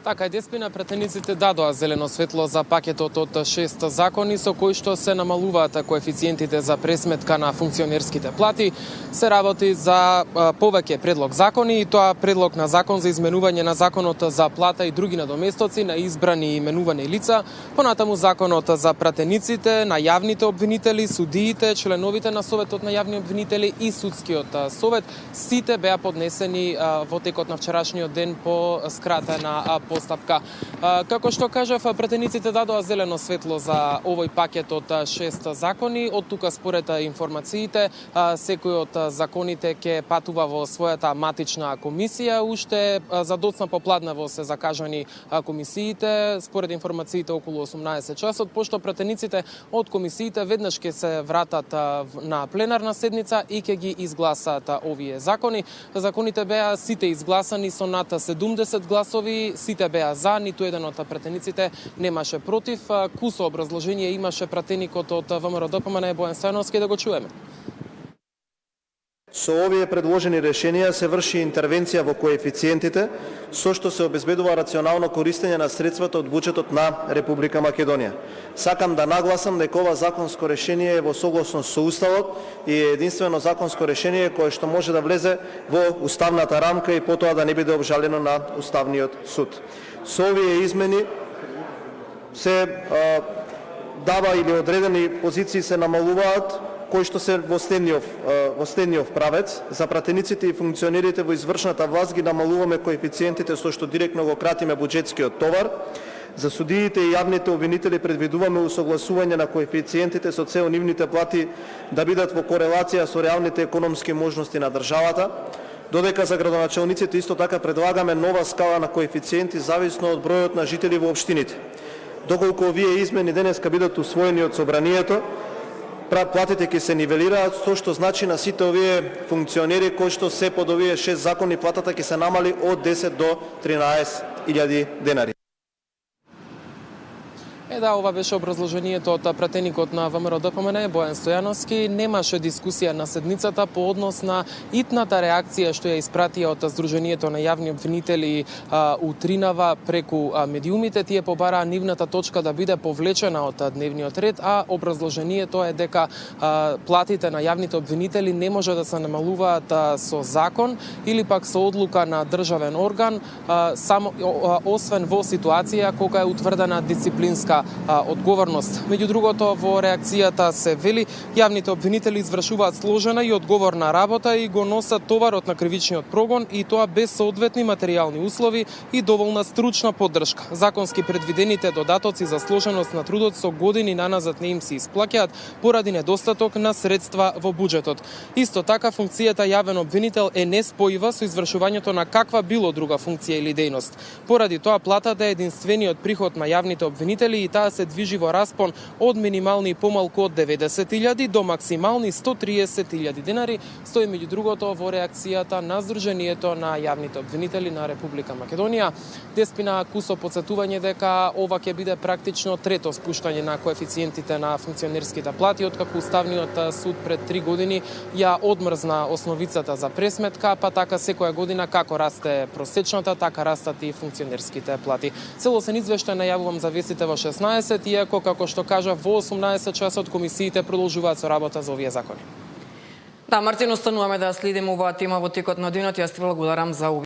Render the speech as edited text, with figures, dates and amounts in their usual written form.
Така, Деспина, претениците дадоа зелено светло за пакетот од 6 закони со кои што се намалуваат коефициентите за пресметка на функционерските плати. Се работи за повеќе предлог закони и тоа предлог на закон за изменување на законот за плата и други надоместоци на избрани и именувани лица, понатаму законот за пратениците, на јавните обвинители, судиите, членовите на Советот на јавни обвинители и судскиот совет. Сите беа поднесени во текот на вчерашниот ден по скратена постапка. Како што кажав, претениците дадоа зелено светло за овој пакет од 6 закони. Од тука, според информациите, секој од законите ќе патува во својата матична комисија. Уште за доцна попладнево се закажани комисиите, според информациите околу 18 часот, пошто претениците од комисиите веднаш ќе се вратат на пленарна седница и ќе ги изгласаат овие закони. Законите беа сите изгласани со над 70 гласови, сите беа за, ниту еден од претениците немаше против. Кусо образложение имаше пратеникот од ВМРО-ДПМН Бојан Стојановски, да го чуеме. Со овие предложени решенија се врши интервенција во коефициентите, со што се обезбедува рационално користење на средствата од буџетот на Република Македонија. Сакам да нагласам дека ова законско решение е во согласност со Уставот и е единствено законско решение кое што може да влезе во уставната рамка и потоа да не биде обжалено на Уставниот суд. Со овие измени се дава или одредени позиции се намалуваат кои што се во следниот правец. За пратениците и функционерите во извршната власт ги намалуваме коефициентите со што директно го кратиме буџетскиот товар. За судиите и јавните обвинители предвидуваме усогласување на коефициентите со цел нивните плати да бидат во корелација со реалните економски можности на државата. Додека за градоначалниците исто така предлагаме нова скала на коефициенти зависно од бројот на жители во општините. Доколку овие измени денеска бидат усвоени од собранието, платите ќе се нивелираат, со што значи на сите овие функционери кои што се под овие 6 закони платата ќе се намали од 10 до 13.000 денари. Да, ова беше образложението од пратеникот на ВМРО-ДПМН Бојан Стојановски. Немаше дискусија на седницата по однос на итната реакција што ја испратија од Сдруженијето на јавни обвинители утринава преку медиумите. Тие побараа нивната точка да биде повлечена од дневниот ред, а образложението е дека платите на јавните обвинители не може да се намалуваат со закон или пак со одлука на државен орган, само освен во ситуација кога е утврдена дисциплинска одговорност. Меѓу другото, во реакцијата се вели, јавните обвинители извршуваат сложена и одговорна работа и го носат товарот на кривичниот прогон, и тоа без соодветни материјални услови и доволна стручна поддршка. Законски предвидените додатоци за сложеност на трудот со години наназад не им се исплаќаат поради недостаток на средства во буџетот. Исто така, функцијата јавен обвинител е неспојива со извршувањето на каква било друга функција или дејност. Поради тоа, платата е единствениот приход на јавните обвинители и таа се движи во распон од минимални и помалку од 90.000 до максимални 130.000 денари, стои меѓу другото во реакцијата на Сдруженијето на јавните обвинители на Република Македонија. Деспина, кусо подсетување дека ова ќе биде практично трето спуштање на коефициентите на функционерските плати, откако Уставниот суд пред 3 години ја одмрзна основицата за пресметка, па така секоја година како расте просечната, така растат и функционерските плати. Целосен извештај најавувам за вестите во 16, иако, како што кажа, во 18 часот комисиите продолжуваат со работа за овие закони. Да, Мартин, остануваме да следиме оваа тема во текот на денот. Јас ти благодарам за